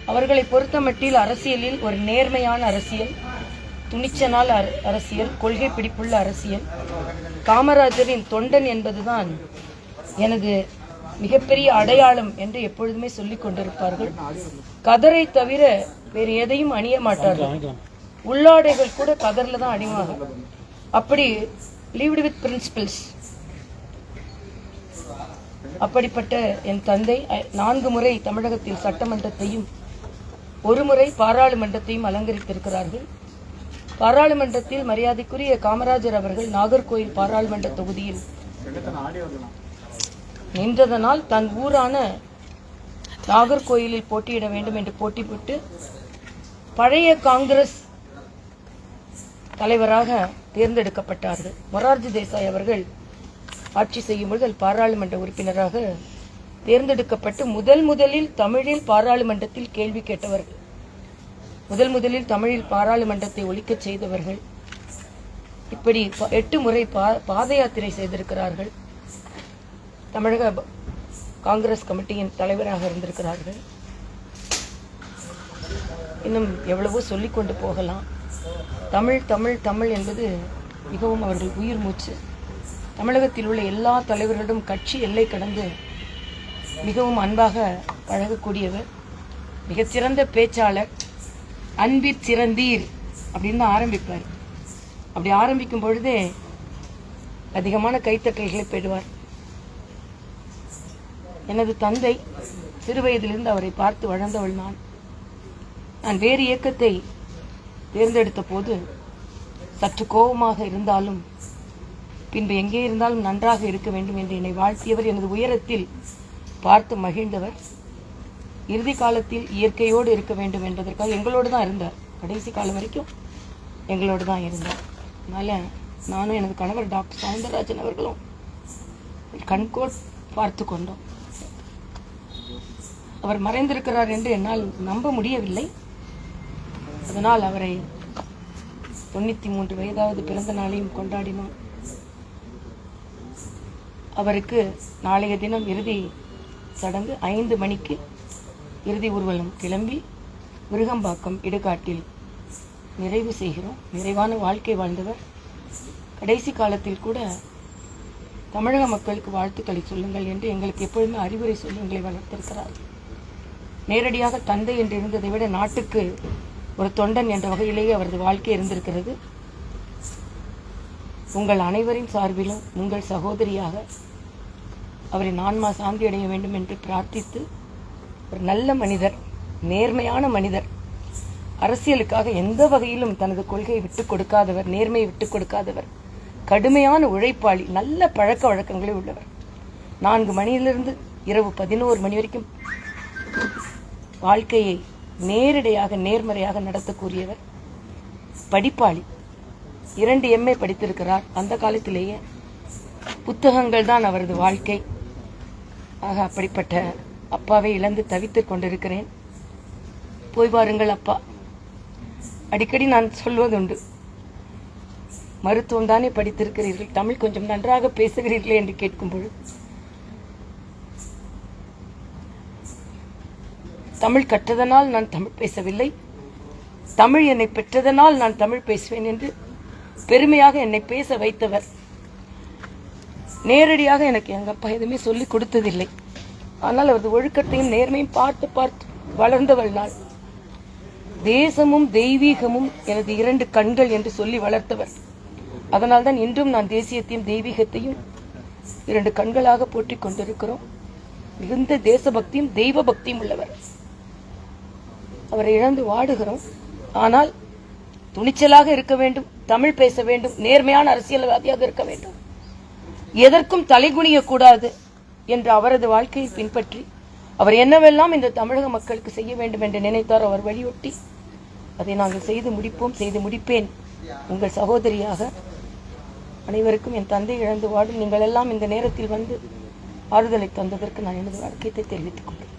அவர்களை பொறுத்தமட்டில் அரசியலில் ஒரு நேர்மையான அரசியல், துணிச்சலான அரசியல், கொள்கை பிடிப்புள்ள அரசியல், காமராஜரின் தொண்டன் என்பதுதான் எனது மிகப்பெரிய அடையாளம் என்று எப்பொழுதுமே சொல்லிக் கொண்டிருப்பார்கள். கதரை தவிர வேறு எதையும் அணிய மாட்டார்கள். உள்ளாடைகள் கூட கதர்ல தான் அணிவாங்க. அப்படி லீவ்டு வித் பிரின்சிபிள்ஸ். அப்படிப்பட்ட என் தந்தை 4 முறை தமிழகத்தில் சட்டமன்றத்தையும் 1 முறை பாராளுமன்றத்தையும் அலங்கரித்திருக்கிறார்கள். பாராளுமன்றத்தில் மரியாதைக்குரிய காமராஜர் அவர்கள் நாகர்கோயில் பாராளுமன்ற தொகுதியில் நின்றதனால் தன் ஊரான நாகர்கோயிலில் போட்டியிட வேண்டும் என்று போட்டி போட்டு பழைய காங்கிரஸ் தலைவராக தேர்ந்தெடுக்கப்பட்டார்கள். மொரார்ஜி தேசாய் அவர்கள் ஆட்சி செய்யும் பொழுது பாராளுமன்ற உறுப்பினராக தேர்ந்தெடுக்கப்பட்டு முதலில் தமிழில் பாராளுமன்றத்தில் கேள்வி கேட்டவர்கள், முதலில் தமிழில் பாராளுமன்றத்தை ஒலிக்கச் செய்தவர்கள். இப்படி 8 முறை பாத யாத்திரை செய்திருக்கிறார்கள். தமிழக காங்கிரஸ் கமிட்டியின் தலைவராக இருந்திருக்கிறார்கள். இன்னும் எவ்வளவோ சொல்லிக் கொண்டு போகலாம். தமிழ் தமிழ் தமிழ் என்பது மிகவும் அவர்கள் உயிர் மூச்சு. தமிழகத்தில் உள்ள எல்லா தலைவர்களிடம் கட்சி எல்லை கடந்து மிகவும் அன்பாக பழகக்கூடியவர், மிகச்சிறந்த பேச்சாளர், அன்பிற் சிறந்தீர் அப்படின்னு தான் ஆரம்பிப்பார். அப்படி ஆரம்பிக்கும் பொழுதே அதிகமான கைத்தட்டல்களை பெறுவார். எனது தந்தை சிறுவயதிலிருந்து அவரை பார்த்து வளர்ந்தவள் நான் வேறு இயக்கத்தை தேர்ந்தெடுத்த போது சற்று கோபமாக இருந்தாலும் பின்பு எங்கே இருந்தாலும் நன்றாக இருக்க வேண்டும் என்று என்னை வாழ்த்தியவர், எனது உயரத்தில் பார்த்து மகிழ்ந்தவர். இறுதி காலத்தில் இயற்கையோடு இருக்க வேண்டும் என்பதற்காக எங்களோடு தான் இருந்தார். கடைசி காலம் வரைக்கும் எங்களோடு தான் இருந்தார். அதனால நானும் எனது கணவர் டாக்டர் சவுந்தரராஜன் அவர்களும் கண்கோட் பார்த்து கொண்டோம். அவர் மறைந்திருக்கிறார் என்று என்னால் நம்ப முடியவில்லை. அதனால் அவரை 93 வயதாவது பிறந்த நாளையும் கொண்டாடினோம். அவருக்கு நாளைய தினம் இறுதி சடங்கு 5 மணிக்கு இறுதி ஊர்வலம் கிளம்பி விருகம்பாக்கம் இடுகாட்டில் நிறைவு செய்கிறோம். நிறைவான வாழ்க்கை வாழ்ந்தவர். கடைசி காலத்தில் கூட தமிழக மக்களுக்கு வாழ்த்துக்களை சொல்லுங்கள் என்று எங்களுக்கு எப்பொழுதுமே அறிவுரை சொல்லி எங்களை வளர்த்திருக்கிறார். நேரடியாக தந்தை என்று இருந்ததை விட நாட்டுக்கு ஒரு தொண்டன் என்ற வகையிலேயே அவரது வாழ்க்கை இருந்திருக்கிறது. உங்கள் அனைவரின் சார்பிலும் உங்கள் சகோதரியாக அவரின் ஆன்மா சாந்தி அடைய வேண்டும் என்று பிரார்த்தித்து, ஒரு நல்ல மனிதர், நேர்மையான மனிதர், அரசியலுக்காக எந்த வகையிலும் தனது கொள்கையை விட்டுக் கொடுக்காதவர், நேர்மையை விட்டுக் கொடுக்காதவர், கடுமையான உழைப்பாளி, நல்ல பழக்க வழக்கங்களே உள்ளவர். 4 மணியிலிருந்து இரவு 11 மணி வரைக்கும் வாழ்க்கையை நேரடியாக நேர்மறையாக நடத்தக்கூடியவர், படிப்பாளி. 2 MA படித்திருக்கிறார். அந்த காலத்திலேயே புத்தகங்கள் தான் அவரது வாழ்க்கை. ஆக அப்படிப்பட்ட அப்பாவை இழந்து தவித்துக் கொண்டிருக்கிறேன். போய் பாருங்கள் அப்பா. அடிக்கடி நான் சொல்வதுண்டு, மருத்துவம் தானே படித்திருக்கிறீர்கள், தமிழ் கொஞ்சம் நன்றாக பேசுகிறீர்களே என்று கேட்கும்போது, தமிழ் கற்றதனால் நான் தமிழ் பேசவில்லை, தமிழ் என்னை பெற்றதனால் நான் தமிழ் பேசுவேன் என்று பெருமையாக என்னை பேச வைத்தவர். நேரடியாக எனக்கு எங்கள் அப்பா எதுவுமே சொல்லிக் கொடுத்ததில்லை. ஆனால் அவரது ஒழுக்கத்தையும் நேர்மையும் பார்த்து பார்த்து வளர்ந்தவள் நான். தேசமும் தெய்வீகமும் எனது 2 கண்கள் என்று சொல்லி வளர்த்தவர். அதனால்தான் இன்றும் நான் தேசியத்தையும் தெய்வீகத்தையும் 2 கண்களாக போற்றிக் கொண்டிருக்கிறோம். மிகுந்த தேசபக்தியும் தெய்வ பக்தியும் உள்ளவர். அவரை இழந்து வாடுகிறோம். ஆனால் துணிச்சலாக இருக்க வேண்டும், தமிழ் பேச வேண்டும், நேர்மையான அரசியல்வாதியாக இருக்க வேண்டும், எதற்கும் தலைகுனியக்கூடாது என்ற அவரது வாழ்க்கையை பின்பற்றி அவர் என்னவெல்லாம் இந்த தமிழக மக்களுக்கு செய்ய வேண்டும் என்று நினைத்தார் அவர் வலியுறுத்தி அதை நாங்கள் செய்து முடிப்போம், செய்து முடிப்பேன். உங்கள் சகோதரியாக அனைவருக்கும் என் தந்தை இழந்து வாடும் நீங்கள் எல்லாம் இந்த நேரத்தில் வந்து ஆறுதலை தந்ததற்கு நான் எனது வணக்கத்தை தெரிவித்துக் கொண்டேன்.